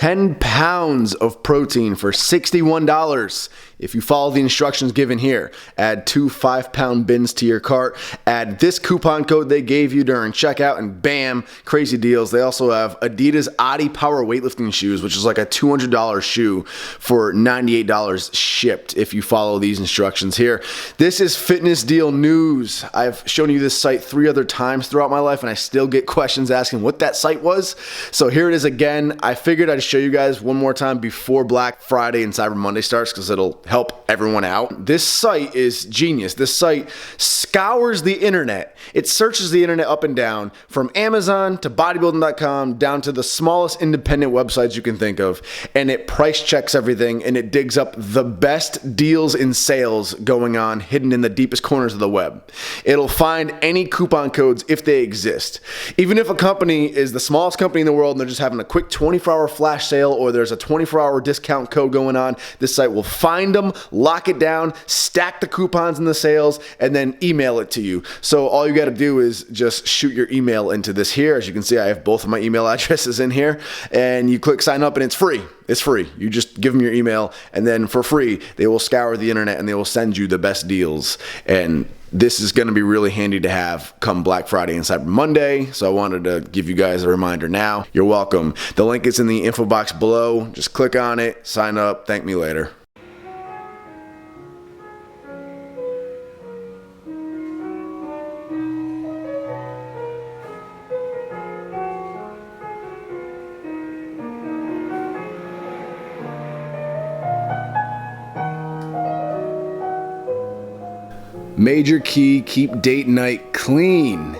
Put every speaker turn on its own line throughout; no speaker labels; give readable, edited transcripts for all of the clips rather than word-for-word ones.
10 pounds of protein for $61 if you follow the instructions given here. Add 2 5-pound bins to your cart, add this coupon code they gave you during checkout, and bam, crazy deals. They also have Adidas Adi Power weightlifting shoes, which is like a $200 shoe for $98 shipped if you follow these instructions here. This is fitness deal news. I've shown you this site 3 other times throughout my life, and I still get questions asking what that site was. So here it is again. I figured I'd show you guys one more time before Black Friday and Cyber Monday starts because it'll help everyone out. This site is genius. This site scours the internet. It searches the internet up and down, from Amazon to bodybuilding.com down to the smallest independent websites you can think of, and it price checks everything, and it digs up the best deals and sales going on hidden in the deepest corners of the web. It'll find any coupon codes if they exist. Even if a company is the smallest company in the world and they're just having a quick 24-hour flash sale, or there's a 24-hour discount code going on, this site will find them, lock it down, stack the coupons and the sales, and then email it to you. So all you got to do is just shoot your email into this here. As you can see, I have both of my email addresses in here, and you click sign up and it's free. It's free. You just give them your email, and then for free, they will scour the internet and they will send you the best deals. And this is going to be really handy to have come Black Friday and Cyber Monday. So I wanted to give you guys a reminder now. You're welcome. The link is in the info box below. Just click on it, sign up, thank me later. Major key, keep date night clean.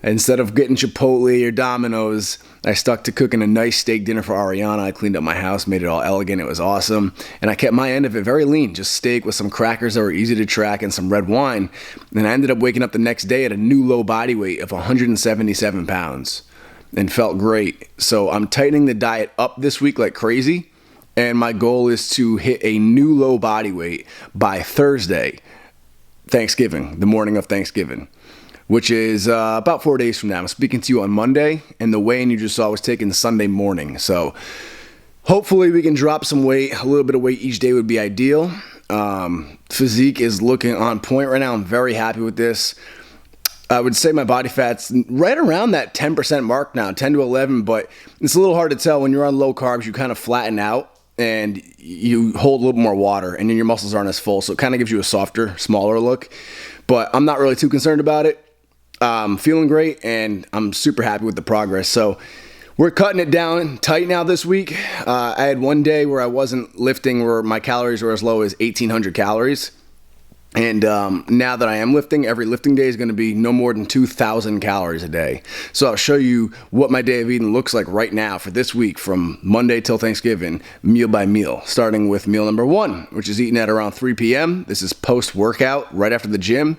Instead of getting Chipotle or Domino's, I stuck to cooking a nice steak dinner for Ariana. I cleaned up my house, made it all elegant. It was awesome. And I kept my end of it very lean, just steak with some crackers that were easy to track and some red wine. And I ended up waking up the next day at a new low body weight of 177 pounds and felt great. So I'm tightening the diet up this week like crazy. And my goal is to hit a new low body weight by Thursday, Thanksgiving, the morning of Thanksgiving, which is about 4 days from now. I'm speaking to you on Monday, and the weigh-in you just saw was taken Sunday morning. So hopefully we can drop some weight. A little bit of weight each day would be ideal. Physique is looking on point right now. I'm very happy with this. I would say my body fat's right around that 10% mark now, 10 to 11, but it's a little hard to tell. When you're on low carbs, you kind of flatten out and you hold a little more water, and then your muscles aren't as full, so it kind of gives you a softer, smaller look. But I'm not really too concerned about it. Feeling great, and I'm super happy with the progress. So we're cutting it down tight now this week. I had one day where I wasn't lifting, where my calories were as low as 1,800 calories. And now that I am lifting, every lifting day is going to be no more than 2,000 calories a day. So I'll show you what my day of eating looks like right now for this week, from Monday till Thanksgiving, meal by meal, starting with meal number 1, which is eaten at around 3 p.m. This is post-workout, right after the gym.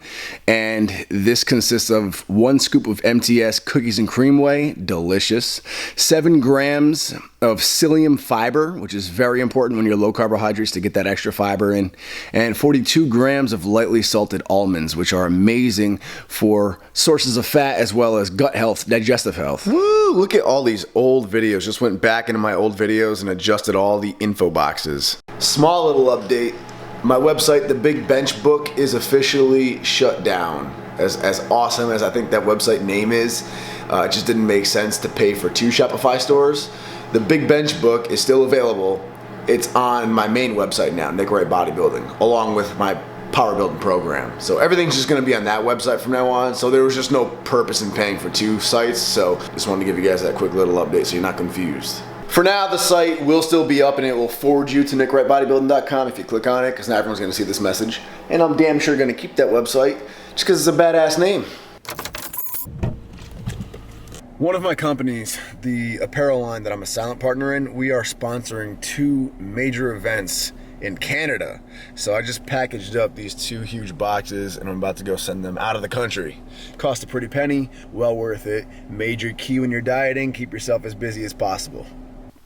And this consists of 1 scoop of MTS cookies and cream whey, delicious, 7 grams of psyllium fiber, which is very important when you're low carbohydrates to get that extra fiber in, and 42 grams of lightly salted almonds, which are amazing for sources of fat as well as gut health, digestive health. Woo! Look at all these old videos. Just went back into my old videos and adjusted all the info boxes. Small little update. My website, The Big Bench Book, is officially shut down. As awesome as I think that website name is, it just didn't make sense to pay for 2 Shopify stores. The Big Bench Book is still available. It's on my main website now, Nick Wright Bodybuilding, along with my power building program. So everything's just going to be on that website from now on. So there was just no purpose in paying for 2 sites. So just wanted to give you guys that quick little update so you're not confused. For now, the site will still be up, and it will forward you to nickwrightbodybuilding.com if you click on it, because now everyone's going to see this message. And I'm damn sure going to keep that website just because it's a badass name. One of my companies, the apparel line that I'm a silent partner in, we are sponsoring 2 major events in Canada. So I just packaged up these 2 huge boxes, and I'm about to go send them out of the country. Cost a pretty penny, well worth it. Major key when you're dieting, keep yourself as busy as possible.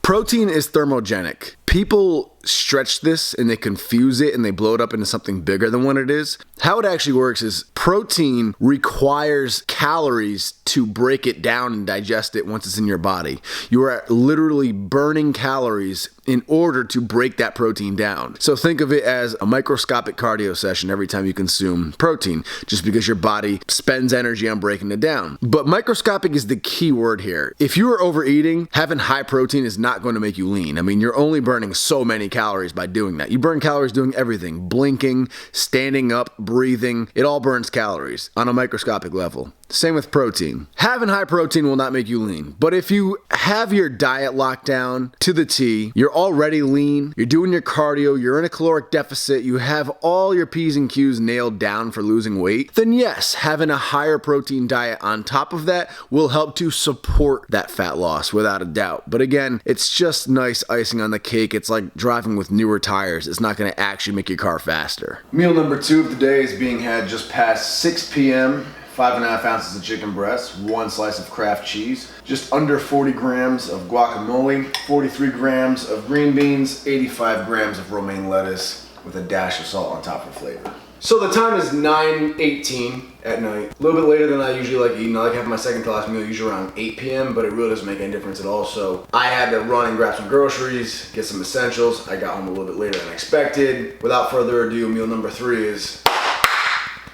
Protein is thermogenic. People stretch this and they confuse it and they blow it up into something bigger than what it is. How it actually works is protein requires calories to break it down and digest it once it's in your body. You are literally burning calories in order to break that protein down. So think of it as a microscopic cardio session every time you consume protein, just because your body spends energy on breaking it down. But microscopic is the key word here. If you are overeating, having high protein is not going to make you lean. I mean, you're only burning so many calories by doing that. You burn calories doing everything, blinking, standing up, breathing. It all burns calories on a microscopic level. Same with protein. Having high protein will not make you lean. But if you have your diet locked down to the T, you're already lean, you're doing your cardio, you're in a caloric deficit, you have all your P's and Q's nailed down for losing weight, then yes, having a higher protein diet on top of that will help to support that fat loss without a doubt. But again, it's just nice icing on the cake. It's like driving with newer tires. It's not going to actually make your car faster. Meal number 2 of the day is being had just past 6 p.m. 5.5 ounces of chicken breast, 1 slice of Kraft cheese, just under 40 grams of guacamole, 43 grams of green beans, 85 grams of romaine lettuce with a dash of salt on top for flavor. So the time is 9:18 at night. A little bit later than I usually like eating. I like having my second to last meal usually around 8 p.m., but it really doesn't make any difference at all. So I had to run and grab some groceries, get some essentials. I got home a little bit later than expected. Without further ado, meal number 3 is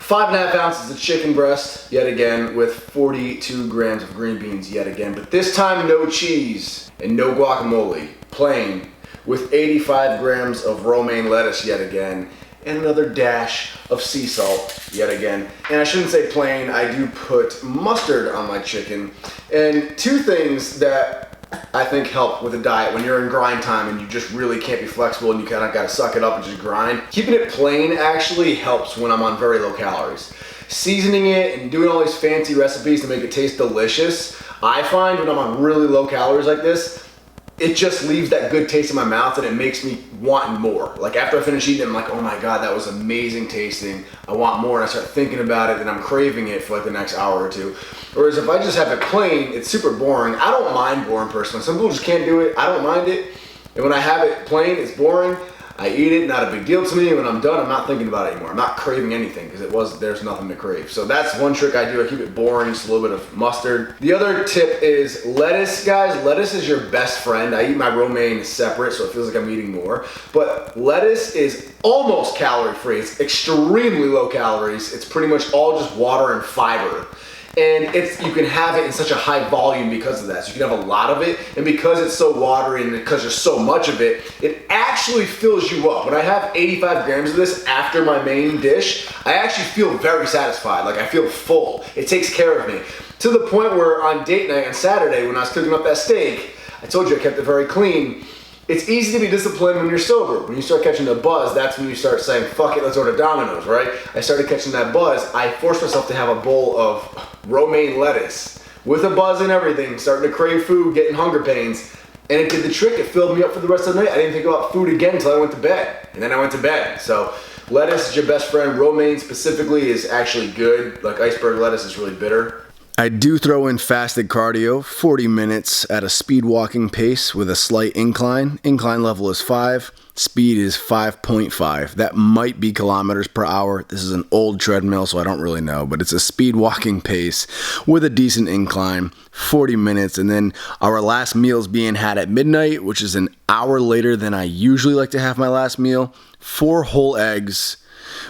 5.5 ounces of chicken breast, yet again, with 42 grams of green beans, yet again. But this time, no cheese and no guacamole, plain, with 85 grams of romaine lettuce, yet again, and another dash of sea salt, yet again. And I shouldn't say plain, I do put mustard on my chicken. And 2 things that I think help with a diet when you're in grind time and you just really can't be flexible and you kind of got to suck it up and just grind. Keeping it plain actually helps when I'm on very low calories. Seasoning it and doing all these fancy recipes to make it taste delicious, I find when I'm on really low calories like this, it just leaves that good taste in my mouth and it makes me want more. Like after I finish eating it, I'm like, oh my God, that was amazing tasting. I want more, and I start thinking about it and I'm craving it for like the next hour or 2. Whereas if I just have it plain, it's super boring. I don't mind boring personally. Some people just can't do it. I don't mind it. And when I have it plain, it's boring. I eat it, not a big deal to me. When I'm done, I'm not thinking about it anymore. I'm not craving anything because there's nothing to crave. So that's one trick I do. I keep it boring, just a little bit of mustard. The other tip is lettuce, guys. Lettuce is your best friend. I eat my romaine separate, so it feels like I'm eating more. But lettuce is almost calorie-free. It's extremely low calories. It's pretty much all just water and fiber. And you can have it in such a high volume because of that. So you can have a lot of it, and because it's so watery and because there's so much of it, it actually fills you up. When I have 85 grams of this after my main dish, I actually feel very satisfied. Like I feel full. It takes care of me. To the point where on date night on Saturday when I was cooking up that steak, I told you I kept it very clean. It's easy to be disciplined when you're sober. When you start catching the buzz, that's when you start saying, fuck it, let's order Domino's, right? I started catching that buzz. I forced myself to have a bowl of romaine lettuce with a buzz and everything, starting to crave food, getting hunger pains. And it did the trick. It filled me up for the rest of the night. I didn't think about food again until I went to bed. And then I went to bed. So lettuce is your best friend. Romaine specifically is actually good. Like iceberg lettuce is really bitter. I do throw in fasted cardio, 40 minutes at a speed walking pace with a slight incline. Incline level is 5, speed is 5.5. That might be kilometers per hour. This is an old treadmill, so I don't really know, but it's a speed walking pace with a decent incline, 40 minutes. And then our last meal is being had at midnight, which is an hour later than I usually like to have my last meal. 4 whole eggs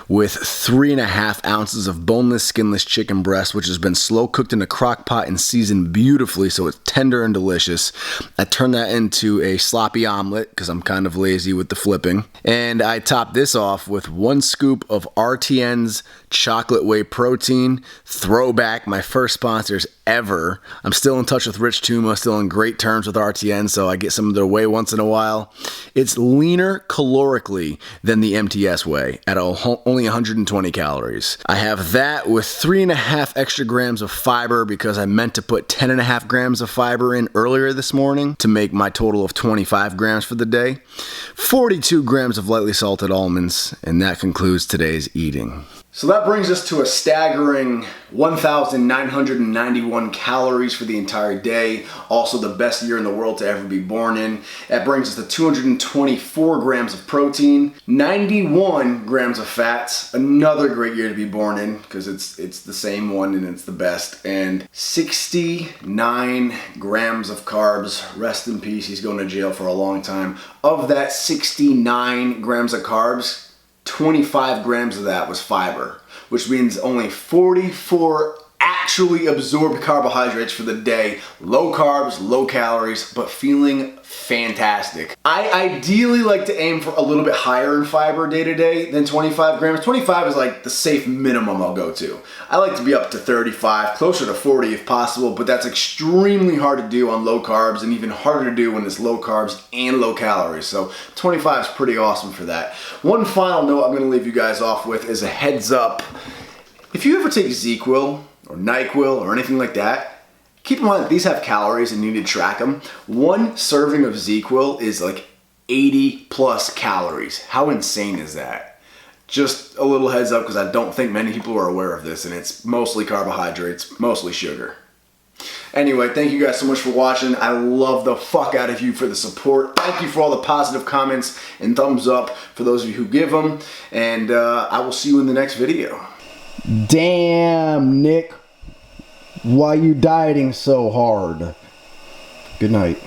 with 3.5 ounces of boneless, skinless chicken breast, which has been slow cooked in a crock pot and seasoned beautifully so it's tender and delicious. I turn that into a sloppy omelet because I'm kind of lazy with the flipping. And I top this off with 1 scoop of RTN's chocolate whey protein. Throwback, my first sponsors ever. I'm still in touch with Rich Tuma, still in great terms with RTN, so I get some of their whey once in a while. It's leaner calorically than the MTS whey at only 120 calories. I have that with 3.5 extra grams of fiber because I meant to put 10.5 grams of fiber in earlier this morning to make my total of 25 grams for the day. 42 grams of lightly salted almonds, and that concludes today's eating. So that brings us to a staggering 1,991 calories for the entire day. Also the best year in the world to ever be born in. That brings us to 224 grams of protein, 91 grams of fats, another great year to be born in because it's the same one and it's the best, and 69 grams of carbs. Rest in peace, he's going to jail for a long time. Of that 69 grams of carbs, 25 grams of that was fiber, which means only 44 actually absorbed carbohydrates for the day. Low carbs, low calories, but feeling fantastic. I ideally like to aim for a little bit higher in fiber day to day than 25 grams. 25 is like the safe minimum I'll go to. I like to be up to 35, closer to 40 if possible, but that's extremely hard to do on low carbs and even harder to do when it's low carbs and low calories. So 25 is pretty awesome for that. One final note I'm gonna leave you guys off with is a heads up. If you ever take ZzzQuil or NyQuil or anything like that, keep in mind that these have calories and you need to track them. One serving of ZzzQuil is like 80 plus calories. How insane is that? Just a little heads up because I don't think many people are aware of this, and it's mostly carbohydrates, mostly sugar. Anyway, thank you guys so much for watching. I love the fuck out of you for the support. Thank you for all the positive comments and thumbs up for those of you who give them. And I will see you in the next video.
Damn, Nick. Why you dieting so hard? Good night.